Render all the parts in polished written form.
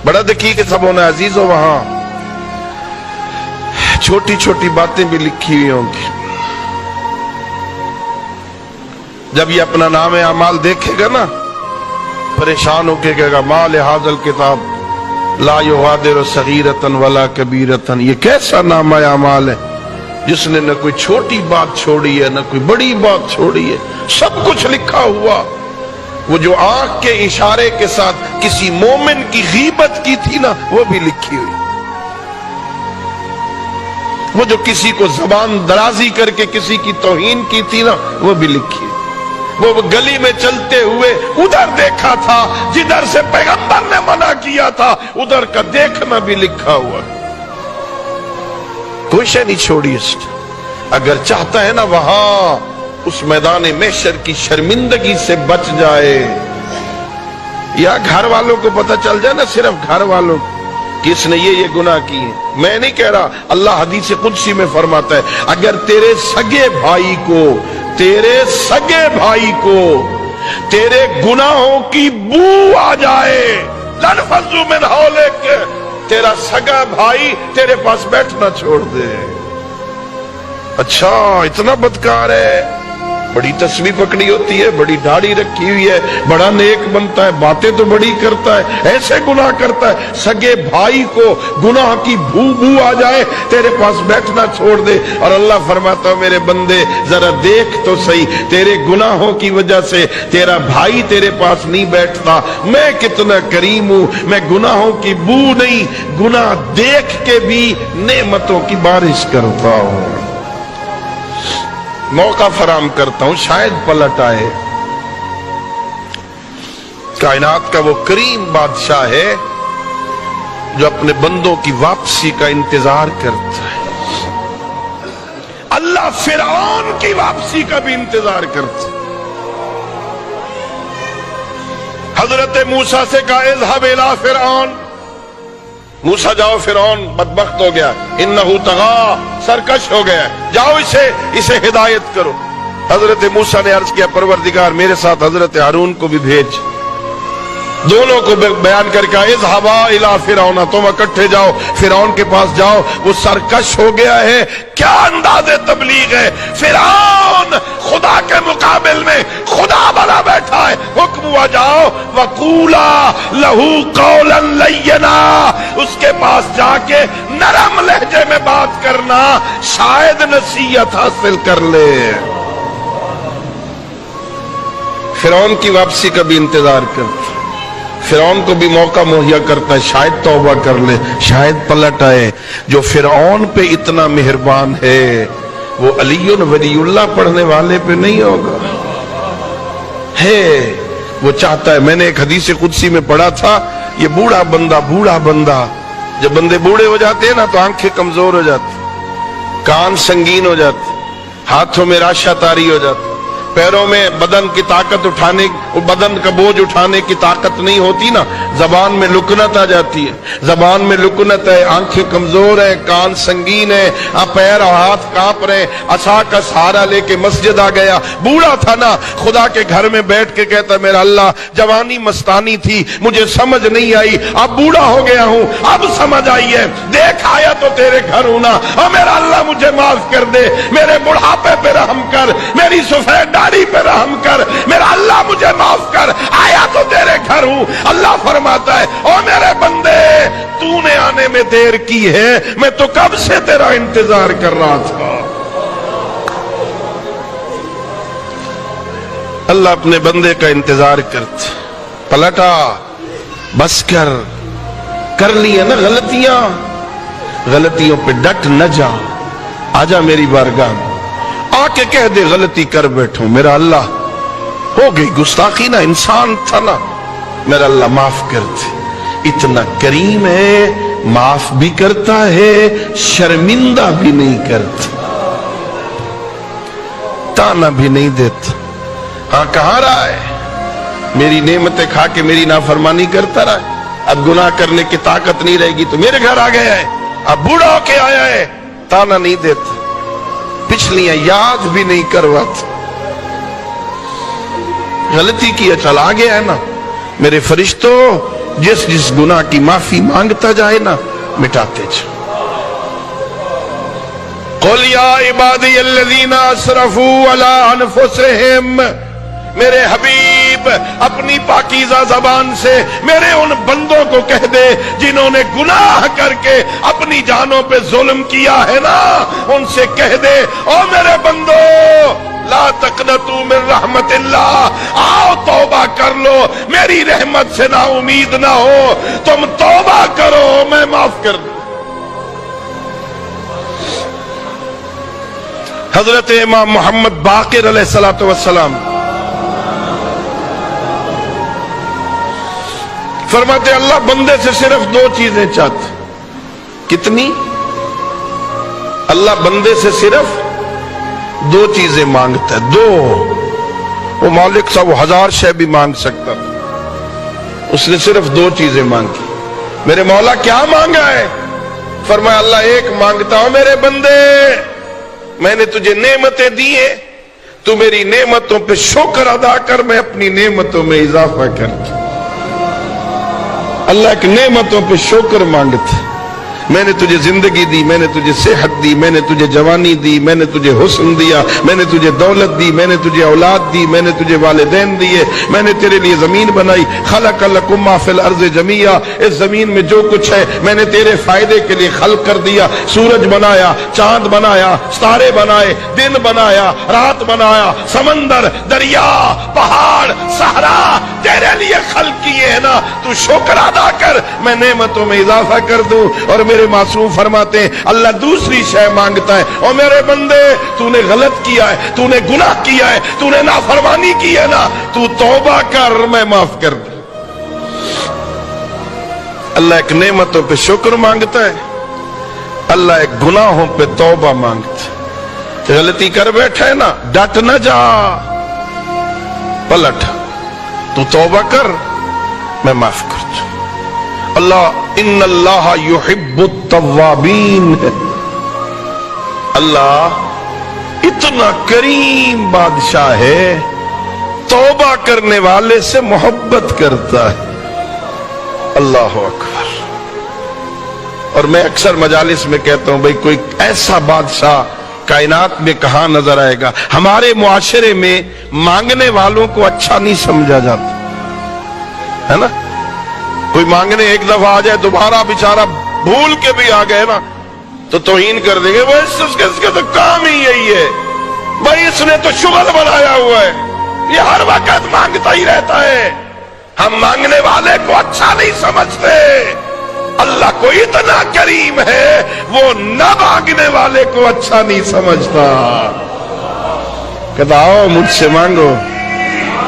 बड़ा दकीक सब होना अजीजों, वहां छोटी छोटी बातें भी लिखी हुई होंगी। जब ये अपना नाम अमाल देखेगा ना, परेशान होके कहेगा माल हाजल किताब ला युगादिरु सगीरतन वला कबीरतन। ये कैसा नाम अमाल है जिसने न कोई छोटी बात छोड़ी है न कोई बड़ी बात छोड़ी है, सब कुछ लिखा हुआ। वो जो आंख के इशारे के साथ किसी मोमिन की गीबत की थी ना, वो भी लिखी हुई। वो जो किसी को जबान दराजी करके किसी की तौहीन की थी ना, वो भी लिखी। वो गली में चलते हुए उधर देखा था जिधर से पैगंबर ने मना किया था, उधर का देखना भी लिखा हुआ। कोई शय नहीं छोड़ी इसने। अगर चाहता है ना वहां उस मैदान महशर की शर्मिंदगी से बच जाए, या घर वालों को पता चल जाए ना, सिर्फ घर वालों कि इसने ये गुनाह किए। मैं नहीं कह रहा, अल्लाह हदीस कुदसी में फरमाता है, अगर तेरे सगे भाई को तेरे गुनाहों की बू आ जाए, लनफज़ु मिन हौलिक, तेरा सगा भाई तेरे पास बैठना छोड़ दे। अच्छा इतना बदकार है, बड़ी तस्वीर पकड़ी होती है, बड़ी दाढ़ी रखी हुई है, बड़ा नेक बनता है, बातें तो बड़ी करता है, ऐसे गुनाह करता है, सगे भाई को गुनाह की बू आ जाए तेरे पास बैठना छोड़ दे। और अल्लाह फरमाता है मेरे बंदे जरा देख तो सही, तेरे गुनाहों की वजह से तेरा भाई तेरे पास नहीं बैठता, मैं कितना करीम हूं, मैं गुनाहों की बू नहीं, गुनाह देख के भी नेमतों की बारिश करता हूं, मौका फराम करता हूं, शायद पलट आए। कायनात का वो करीम बादशाह है जो अपने बंदों की वापसी का इंतजार करता है। अल्लाह फिरौन की वापसी का भी इंतजार करता है। हजरत मूसा से कहा इज़हब इला फिरौन, मूसा जाओ, फिरौन बदबख्त हो गया, इन्नहु तगा, सरकश हो गया, जाओ इसे हिदायत करो। हजरत मूसा ने अर्ज किया परवरदिगार मेरे साथ हजरत हारून को भी भेज। दोनों को बयान करके इज़हबा इला फिरौन, तुम इकट्ठे जाओ, फिरौन के पास जाओ, वो सरकश हो गया है। क्या अंदाज़े तबलीग है, फिरौन खुदा के मुकाबिल में खुदा बना बैठा है। हुक्म हुआ जाओ वकूला लहू कौलन लय्यना, उसके पास जाके नरम लहजे में बात करना, शायद नसीहत हासिल कर ले। फिरौन की वापसी का भी इंतजार कर, फिरौन को भी मौका मुहैया करता है, शायद तौबा कर ले, शायद पलट आए। जो फिरौन पे इतना मेहरबान है वो अलीयुन वलीउल्लाह पढ़ने वाले पे नहीं होगा है। वो चाहता है, मैंने एक हदीस कुदसी में पढ़ा था, ये बूढ़ा बंदा, जब बंदे बूढ़े हो जाते हैं ना तो आंखें कमजोर हो जाती, कान संगीन हो जाते, हाथों में राशा तारी हो जाती, पैरों में बदन की ताकत उठाने, बदन का बोझ उठाने की ताकत नहीं होती ना, जबान में लुकनत आ जाती है, जबान में लुकनत है, आंखें कमजोर है, कान संगीन है, पैर और हाथ कांप रहे, असा का सहारा लेके मस्जिद आ गया। बूढ़ा था ना, खुदा के घर में बैठ के कहता मेरा अल्लाह जवानी मस्तानी थी, मुझे समझ नहीं आई, अब बूढ़ा हो गया हूं, अब समझ आई है, देख आया तो तेरे घर हूं ना, और मेरा अल्लाह मुझे माफ कर दे, मेरे बुढ़ापे पे रहम कर, मेरी सफेद दाढ़ी पे रहम कर, मेरा अल्लाह मुझे माफ कर, आया तो तेरे घर हूं। अल्लाह फरमाता है ओ मेरे बंदे तूने आने में देर की है, मैं तो कब से तेरा इंतजार कर रहा था। अल्लाह अपने बंदे का इंतजार करता, पलटा, बस कर ली है ना गलतियों पे डट न जा, आजा मेरी बारगाह में, आके कह दे गलती कर बैठो, मेरा अल्लाह हो गई गुस्ताखी ना, इंसान था ना, मेरा अल्लाह माफ कर दे। इतना करीम है, माफ भी करता है, शर्मिंदा भी नहीं करता, ताना भी नहीं देता। हाँ कहां रहा है, मेरी नेमतें खा के मेरी नाफरमानी करता रहा है, अब गुनाह करने की ताकत नहीं रहेगी तो मेरे घर आ गया है, अब बूढ़ा होके आया है, ताना नहीं देता, पिछलियां याद भी नहीं करवाता, गलती की चल आ गया है ना। मेरे फरिश्तों जिस जिस गुनाह की माफी मांगता जाए ना, मिटाते जाओ। कुल या इबादी अल्लज़ीना असरफू अला अनफुसिहिम, मेरे हबीब अपनी पाकीज़ा ज़बान से मेरे उन बंदों को कह दे जिन्होंने गुनाह करके अपनी जानों पे जुल्म किया है ना, उनसे कह दे, ओ मेरे बंदो, ला तक़नतू मिन रहमतिल्लाह, आओ तौबा कर लो, मेरी रहमत से ना उम्मीद ना हो, तुम तौबा करो, मैं माफ कर दूं। हजरत इमाम मोहम्मद बाक़िर अलैहिस्सलातु वस्सलाम फरमाते, अल्लाह बंदे से सिर्फ दो चीजें चाहते। कितनी? अल्लाह बंदे से सिर्फ दो चीजें मांगता है, दो। वो मालिक साहब वो 1000 शय भी मांग सकता था, उसने सिर्फ दो चीजें मांगी। मेरे मौला क्या मांगा है? फरमाया, अल्लाह एक मांगता हूं, मेरे बंदे, मैंने तुझे नेमतें दी है, तू मेरी नेमतों पे शुक्र अदा कर, मैं अपनी नेमतों में इजाफा कर। अल्लाह की नेमतों पे शुक्र मांगते। मैंने तुझे जिंदगी दी, मैंने तुझे सेहत दी, मैंने तुझे जवानी दी, मैंने तुझे हुस्न दिया, मैंने तुझे दौलत दी, मैंने तुझे औलाद दी, मैंने तुझे वालिदैन दिए, मैंने तेरे लिए जमीन बनाई। खलक़ लकुम मा फिल अर्ज़ि जमीआ, इस जमीन में जो कुछ है मैंने तेरे फायदे के लिए खल्क़ कर दिया। सूरज बनाया, चांद बनाया, तारे बनाए, दिन बनाया, रात बनाया, समंदर, दरिया, पहाड़, सहरा तेरे लिए खल्क़ किए है ना, तू शुक्र अदा कर, मैं नेमतों में इजाफा कर दूं। और मेरे मासूम फरमाते हैं, अल्लाह दूसरी शय मांगता है, और मेरे बंदे, तूने गलत किया है, तूने गुनाह किया है, तूने नाफरमानी की है ना, तू तौबा कर, मैं माफ कर दूं। अल्लाह एक नेमतों पे शुक्र मांगता है, अल्लाह एक गुनाहों पे तौबा मांगता है। गलती कर बैठा है ना, डट न जा, पलट, तू तौबा कर, मैं माफ कर दूं। अल्लाह इन्नल्लाह युहिब्बुत तव्वाबीन, अल्लाह इतना करीम बादशाह है, तौबा करने वाले से मोहब्बत करता है। अल्लाह अकबर। और मैं अक्सर मजालिस में कहता हूं, भाई कोई ऐसा बादशाह कायनात में कहां नजर आएगा। हमारे मुआशरे में मांगने वालों को अच्छा नहीं समझा जाता है ना। कोई मांगने एक दफा आ जाए, दोबारा बेचारा भूल के भी आ गए ना तो तौहीन कर देंगे, भाई इसके तो काम ही यही है, भाई इसने तो शुगल बनाया हुआ है, ये हर वक्त मांगता ही रहता है। हम मांगने वाले को अच्छा नहीं समझते। अल्लाह को इतना करीम है, वो न मांगने वाले को अच्छा नहीं समझता। कहता आओ मुझसे मांगो।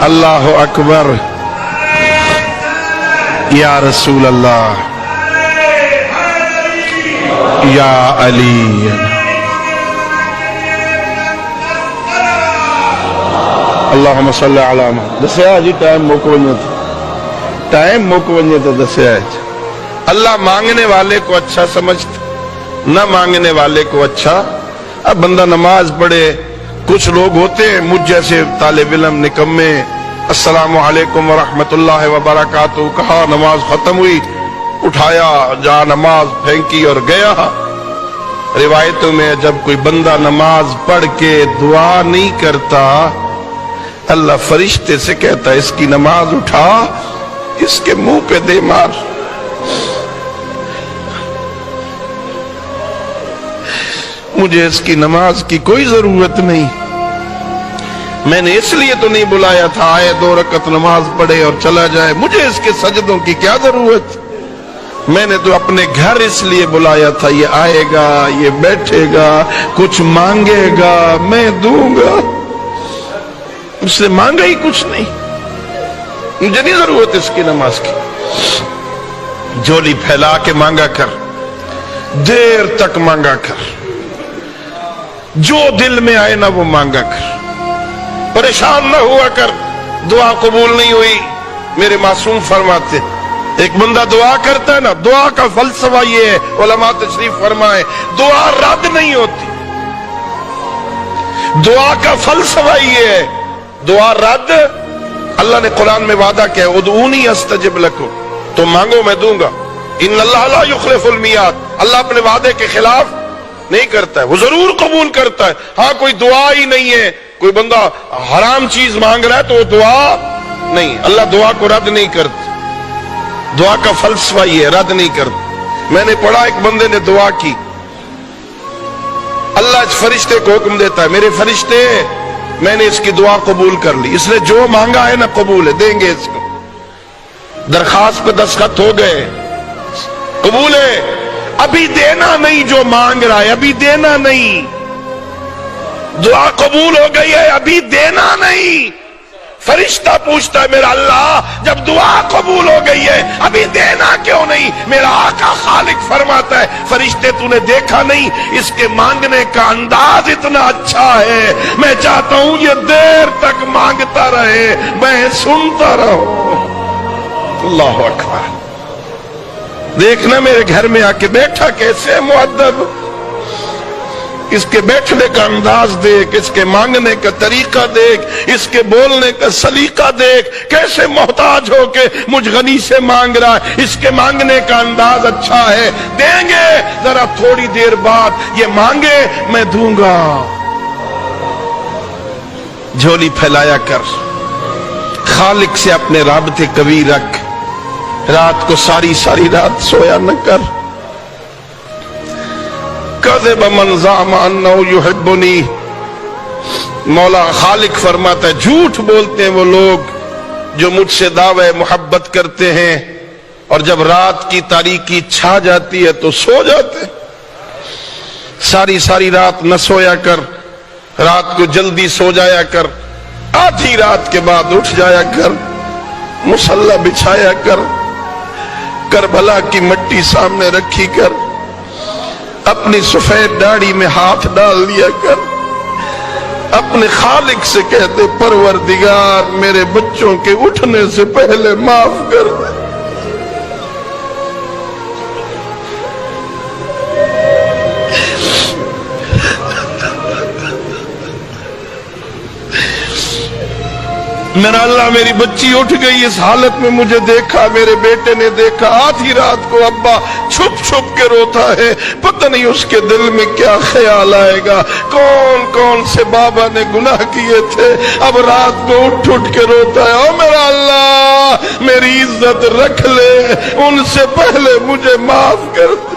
अल्लाह अकबर। या रसूल अल्लाह, या अली, अल्लाहुम्मा सल्लि अला मुहम्मद। दसिया जी टाइम मुक वञे थो, टाइम मुक वञे तो दसिया। अल्लाह मांगने वाले को अच्छा समझता, न मांगने वाले को अच्छा। अब बंदा नमाज पढ़े, कुछ लोग होते हैं मुझ जैसे तालिब इल्म निकम्मे, अस्सलामु अलैकुम व रहमतुल्लाहि व बरकातुहू कहा, नमाज खत्म हुई, उठाया, जा नमाज फेंकी और गया। रिवायतों में जब कोई बंदा नमाज पढ़ के दुआ नहीं करता, अल्लाह फरिश्ते से कहता है, इसकी नमाज उठा, इसके मुंह पे दे मार। मुझे इसकी नमाज की कोई जरूरत नहीं, मैंने इसलिए तो नहीं बुलाया था, आए 2 रकत नमाज पढ़े और चला जाए, मुझे इसके सजदों की क्या जरूरत। मैंने तो अपने घर इसलिए बुलाया था, ये आएगा, ये बैठेगा, कुछ मांगेगा, मैं दूंगा। उसने मांगा ही कुछ नहीं, मुझे नहीं जरूरत इसकी नमाज की। झोली फैला के मांगा कर, देर तक मांगा कर, जो दिल में आए ना वो मांगा कर, परेशान ना हुआ कर। दुआ कबूल नहीं हुई, मेरे मासूम फरमाते, एक बंदा दुआ करता है ना, दुआ का फलसफा ये है, उलमा तशरीफ फरमाए, दुआ रद्द नहीं होती। दुआ का फलसफा ये है, दुआ रद्द, अल्लाह ने कुरान में वादा किया, उदऊनी अस्तजिब लकुम, تو مانگو میں دوں گا. ان اللہ لا یخلف المیعاد. اللہ اپنے وعدے کے خلاف نہیں کرتا ہے, وہ ضرور قبول کرتا ہے. ہاں کوئی دعا ہی نہیں ہے, کوئی بندہ حرام چیز مانگ رہا ہے تو وہ دعا نہیں. اللہ دعا کو رد نہیں کرتا. دعا کا فلسفہ یہ ہے, رد نہیں کرتا. میں نے پڑھا ایک بندے نے دعا کی, اللہ اس فرشتے کو حکم دیتا ہے, میرے فرشتے میں نے اس کی دعا قبول کر لی, اس نے جو مانگا ہے نا قبول ہے, دیں گے اس کو. درخواست پہ دستخط ہو گئے, قبول ہے. ابھی دینا نہیں جو مانگ رہا ہے, ابھی دینا نہیں. دعا قبول ہو گئی ہے, ابھی دینا نہیں. فرشتہ پوچھتا ہے میرا اللہ جب دعا قبول ہو گئی ہے ابھی دینا کیوں نہیں؟ میرا آقا خالق فرماتا ہے فرشتے تو نے دیکھا نہیں, اس کے مانگنے کا انداز اتنا اچھا ہے, میں چاہتا ہوں یہ دیر تک مانگتا رہے, میں سنتا رہوں. اللہ اکبر. دیکھنا میرے گھر میں آ کے بیٹھا کیسے مؤدب, اس کے بیٹھنے کا انداز دیکھ, اس کے مانگنے کا طریقہ دیکھ, اس کے بولنے کا سلیقہ دیکھ, کیسے محتاج ہو کے مجھ غنی سے مانگ رہا ہے. اس کے مانگنے کا انداز اچھا ہے, دیں گے. ذرا تھوڑی دیر بعد یہ مانگے میں دوں گا. جھولی پھیلایا کر, خالق سے اپنے رابطے قوی رکھ. رات کو ساری رات سویا نہ کر. کذب من زعم انہ یحبنی. مولا خالق فرماتا ہے جھوٹ بولتے ہیں وہ لوگ جو مجھ سے دعوی محبت کرتے ہیں اور جب رات کی تاریکی چھا جاتی ہے تو سو جاتے. ساری رات نہ سویا کر, رات کو جلدی سو جایا کر, آدھی رات کے بعد اٹھ جایا کر, مصلی بچھایا کر, کربلا کی مٹی سامنے رکھی کر, اپنی سفید داڑھی میں ہاتھ ڈال دیا کر, اپنے خالق سے کہتے پروردگار میرے بچوں کے اٹھنے سے پہلے معاف کر دے. میرا اللہ میری بچی اٹھ گئی اس حالت میں, مجھے دیکھا, میرے بیٹے نے دیکھا, آدھی رات کو ابا چھپ کے روتا ہے, پتہ نہیں اس کے دل میں کیا خیال آئے گا, کون سے بابا نے گناہ کیے تھے, اب رات کو اٹھ کے روتا ہے. او میرا اللہ میری عزت رکھ لے, ان سے پہلے مجھے معاف کر دے.